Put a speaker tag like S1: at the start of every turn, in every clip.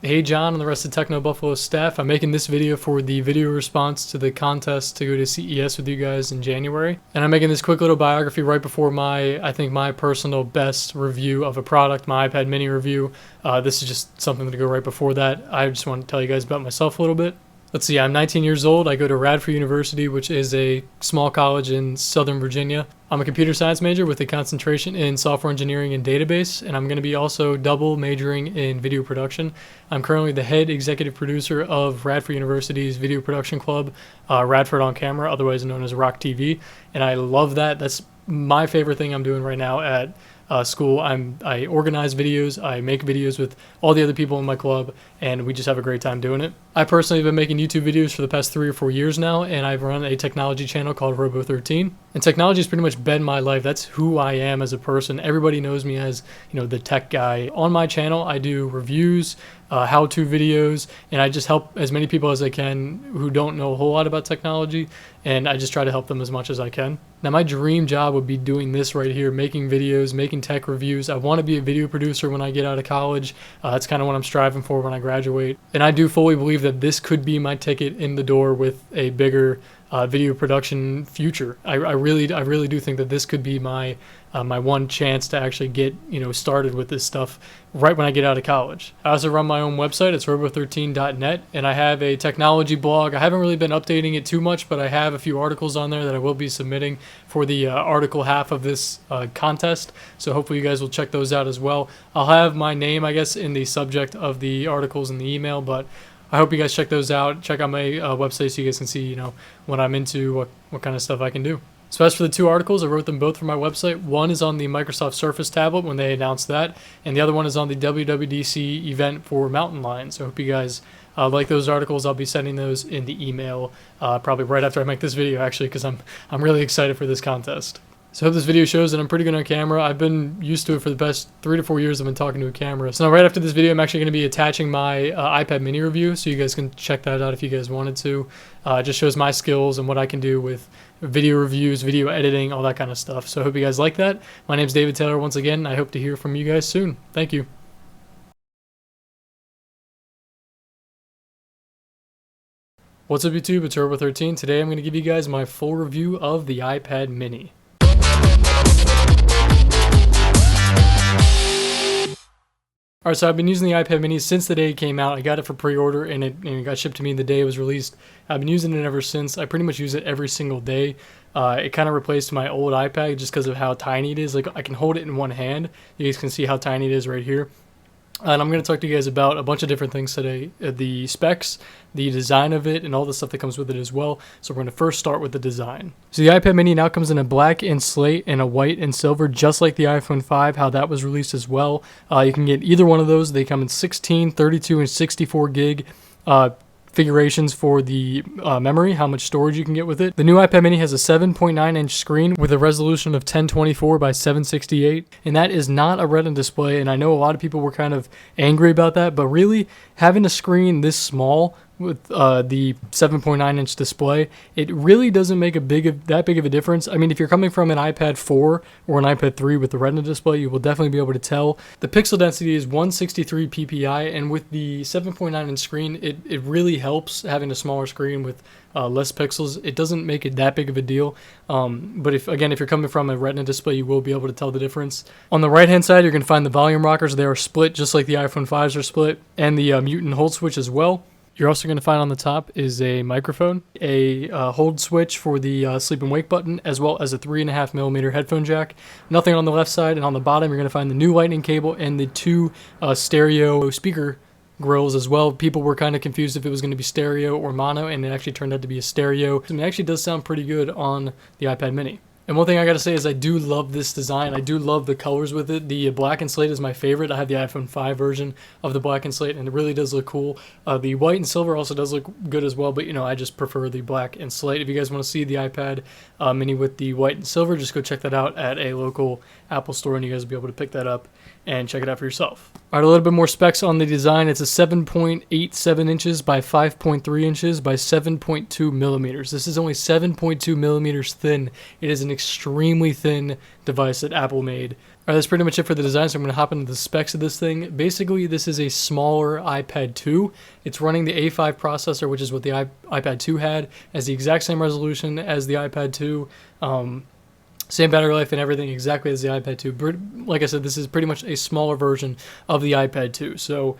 S1: Hey John and the rest of TechnoBuffalo staff, I'm making this video for the video response to the contest to go to CES with you guys in January. And I'm making this quick little biography right before I think my personal best review of a product, my iPad mini review. This is just something to go right before that. I just want to tell you guys about myself a little bit. Let's see, I'm 19 years old. I go to Radford University, which is a small college in Southern Virginia. I'm a computer science major with a concentration in software engineering and database, and I'm going to be also double majoring in video production. I'm currently the head executive producer of Radford University's video production club, Radford on Camera, otherwise known as Rock TV, and I love that. That's my favorite thing I'm doing right now at school. I organize videos, I make videos with all the other people in my club, and we just have a great time doing it. I personally have been making YouTube videos for the past 3 or 4 years now, and I've run a technology channel called Robo13. And technology has pretty much been my life. That's who I am as a person. Everybody knows me as, the tech guy. On my channel, I do reviews, how-to videos, and I just help as many people as I can who don't know a whole lot about technology, and I just try to help them as much as I can. Now, my dream job would be doing this right here, making videos, making tech reviews. I want to be a video producer when I get out of college. That's kind of what I'm striving for when I graduate. And I do fully believe that this could be my ticket in the door with a bigger video production future. I really do think that this could be my my one chance to actually get started with this stuff right when I get out of college. I also run my own website. It's robo13.net, and I have a technology blog. I haven't really been updating it too much, but I have a few articles on there that I will be submitting for the article half of this contest. So hopefully you guys will check those out as well. I'll have my name, I guess, in the subject of the articles in the email, but I hope you guys check those out. Check out my website so you guys can see, what I'm into, what kind of stuff I can do. So as for the 2 articles, I wrote them both for my website. One is on the Microsoft Surface tablet when they announced that, and the other one is on the WWDC event for mountain lions. So I hope you guys like those articles. I'll be sending those in the email probably right after I make this video, actually, because I'm really excited for this contest. So I hope this video shows that I'm pretty good on camera. I've been used to it for the past 3 to 4 years. I've been talking to a camera. So now right after this video, I'm actually going to be attaching my iPad mini review, so you guys can check that out if you guys wanted to. It just shows my skills and what I can do with video reviews, video editing, all that kind of stuff. So I hope you guys like that. My name's David Taylor once again. I hope to hear from you guys soon. Thank you. What's up YouTube, it's Robo13. Today I'm going to give you guys my full review of the iPad mini. Alright, so I've been using the iPad mini since the day it came out. I got it for pre-order and it got shipped to me the day it was released. I've been using it ever since. I pretty much use it every single day. It kind of replaced my old iPad just because of how tiny it is. Like, I can hold it in one hand. You guys can see how tiny it is right here. And I'm going to talk to you guys about a bunch of different things today. The specs, the design of it, and all the stuff that comes with it as well. So we're going to first start with the design. So the iPad mini now comes in a black and slate and a white and silver, just like the iPhone 5, how that was released as well. You can get either one of those. They come in 16, 32, and 64 gig configurations for the memory, how much storage you can get with it. The new iPad mini has a 7.9-inch screen with a resolution of 1024 by 768, and that is not a Retina display, and I know a lot of people were kind of angry about that, but really, having a screen this small with the 7.9-inch display, it really doesn't make that big of a difference. I mean, if you're coming from an iPad 4 or an iPad 3 with the Retina display, you will definitely be able to tell. The pixel density is 163 ppi, and with the 7.9-inch screen, it really helps having a smaller screen with less pixels. It doesn't make it that big of a deal, but if you're coming from a Retina display, you will be able to tell the difference. On the right hand side, you're going to find the volume rockers. They are split just like the iPhone 5s are split, and the mute and hold switch as well. You're also going to find on the top is a microphone, a hold switch for the sleep and wake button, as well as a 3.5mm headphone jack. Nothing on the left side, and on the bottom you're going to find the new lightning cable and the 2 stereo speaker grills as well. People were kind of confused if it was going to be stereo or mono, and it actually turned out to be a stereo. And it actually does sound pretty good on the iPad mini. And one thing I gotta say is I do love this design. I do love the colors with it. The black and slate is my favorite. I have the iPhone 5 version of the black and slate, and it really does look cool. The white and silver also does look good as well, but I just prefer the black and slate. If you guys want to see the iPad mini with the white and silver, just go check that out at a local Apple store, and you guys will be able to pick that up and check it out for yourself. All right, a little bit more specs on the design. It's a 7.87 inches by 5.3 inches by 7.2 millimeters. This is only 7.2 millimeters thin. It is an extremely thin device that Apple made. Alright, that's pretty much it for the design, so I'm going to hop into the specs of this thing. Basically, this is a smaller iPad 2. It's running the A5 processor, which is what the iPad 2 had, has the exact same resolution as the iPad 2, same battery life and everything exactly as the iPad 2. Like I said, this is pretty much a smaller version of the iPad 2. So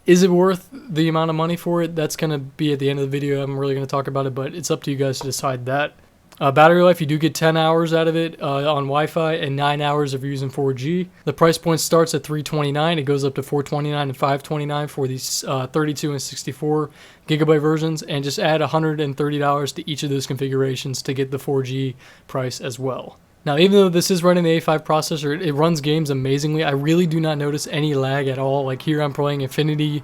S1: is it worth the amount of money for it? That's going to be at the end of the video. I'm really going to talk about it, but it's up to you guys to decide that. Battery life, you do get 10 hours out of it on Wi-Fi and 9 hours if you're using 4G. The price point starts at $329. It goes up to $429 and $529 for these 32 and 64 gigabyte versions, and just add $130 to each of those configurations to get the 4G price as well. Now, even though this is running the A5 processor, it runs games amazingly. I really do not notice any lag at all. Like here I'm playing Infinity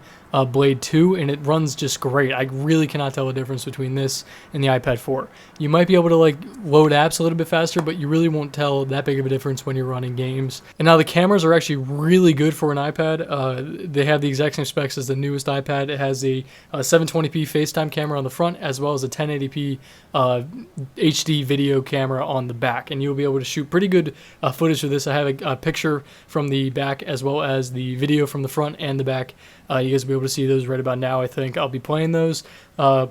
S1: Blade 2, and it runs just great. I really cannot tell the difference between this and the iPad 4. You might be able to like load apps a little bit faster, but you really won't tell that big of a difference when you're running games. And now the cameras are actually really good for an iPad. They have the exact same specs as the newest iPad. It has a 720p FaceTime camera on the front, as well as a 1080p HD video camera on the back, and you'll be able to shoot pretty good footage of this. I have a picture from the back as well as the video from the front and the back. You guys will be able to see those right about now. I think I'll be playing those. And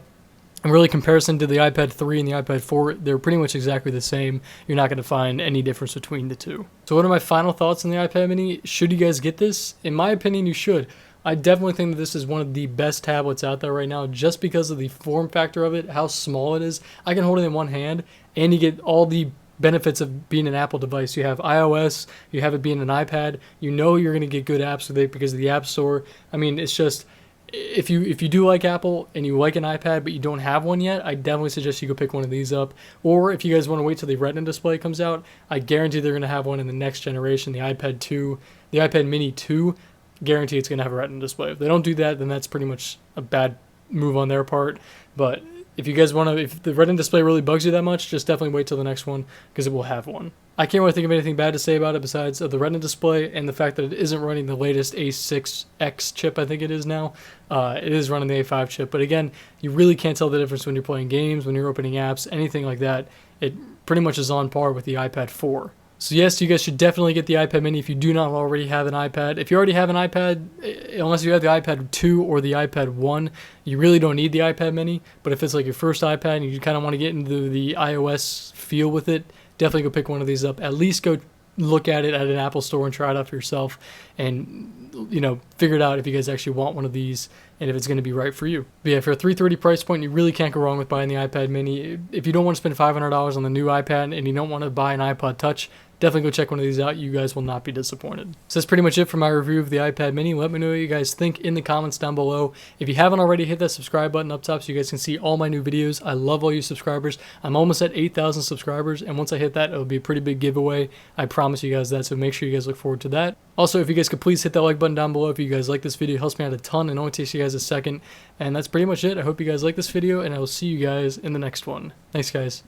S1: really, comparison to the iPad 3 and the iPad 4, they're pretty much exactly the same. You're not going to find any difference between the two. So what are my final thoughts on the iPad mini? Should you guys get this? In my opinion, you should. I definitely think that this is one of the best tablets out there right now, just because of the form factor of it, how small it is. I can hold it in one hand, and you get all the benefits of being an Apple device. You have iOS, you have it being an iPad, you know you're going to get good apps with it because of the App Store. I mean, it's just, if you do like Apple and you like an iPad but you don't have one yet, I definitely suggest you go pick one of these up. Or if you guys want to wait till the Retina display comes out, I guarantee they're going to have one in the next generation, the iPad 2, the iPad mini 2, guarantee it's going to have a Retina display. If they don't do that, then that's pretty much a bad move on their part. But if you guys want to, if the Retina display really bugs you that much, just definitely wait till the next one because it will have one. I can't really think of anything bad to say about it besides the Retina display and the fact that it isn't running the latest A6X chip, I think it is now. It is running the A5 chip, but again, you really can't tell the difference when you're playing games, when you're opening apps, anything like that. It pretty much is on par with the iPad 4. So yes, you guys should definitely get the iPad mini if you do not already have an iPad. If you already have an iPad, unless you have the iPad 2 or the iPad 1, you really don't need the iPad mini. But if it's like your first iPad and you kind of want to get into the iOS feel with it, definitely go pick one of these up. At least go look at it at an Apple store and try it out for yourself, and figure it out if you guys actually want one of these and if it's going to be right for you. But yeah, for a $330 price point, you really can't go wrong with buying the iPad mini. If you don't want to spend $500 on the new iPad and you don't want to buy an iPod Touch, definitely go check one of these out. You guys will not be disappointed. So that's pretty much it for my review of the iPad mini. Let me know what you guys think in the comments down below. If you haven't already, hit that subscribe button up top so you guys can see all my new videos. I love all you subscribers. I'm almost at 8,000 subscribers, and once I hit that, it'll be a pretty big giveaway. I promise you guys that, so make sure you guys look forward to that. Also, if you guys could please hit that like button down below if you guys like this video. It helps me out a ton and only takes you guys a second. And that's pretty much it. I hope you guys like this video, and I will see you guys in the next one. Thanks, guys.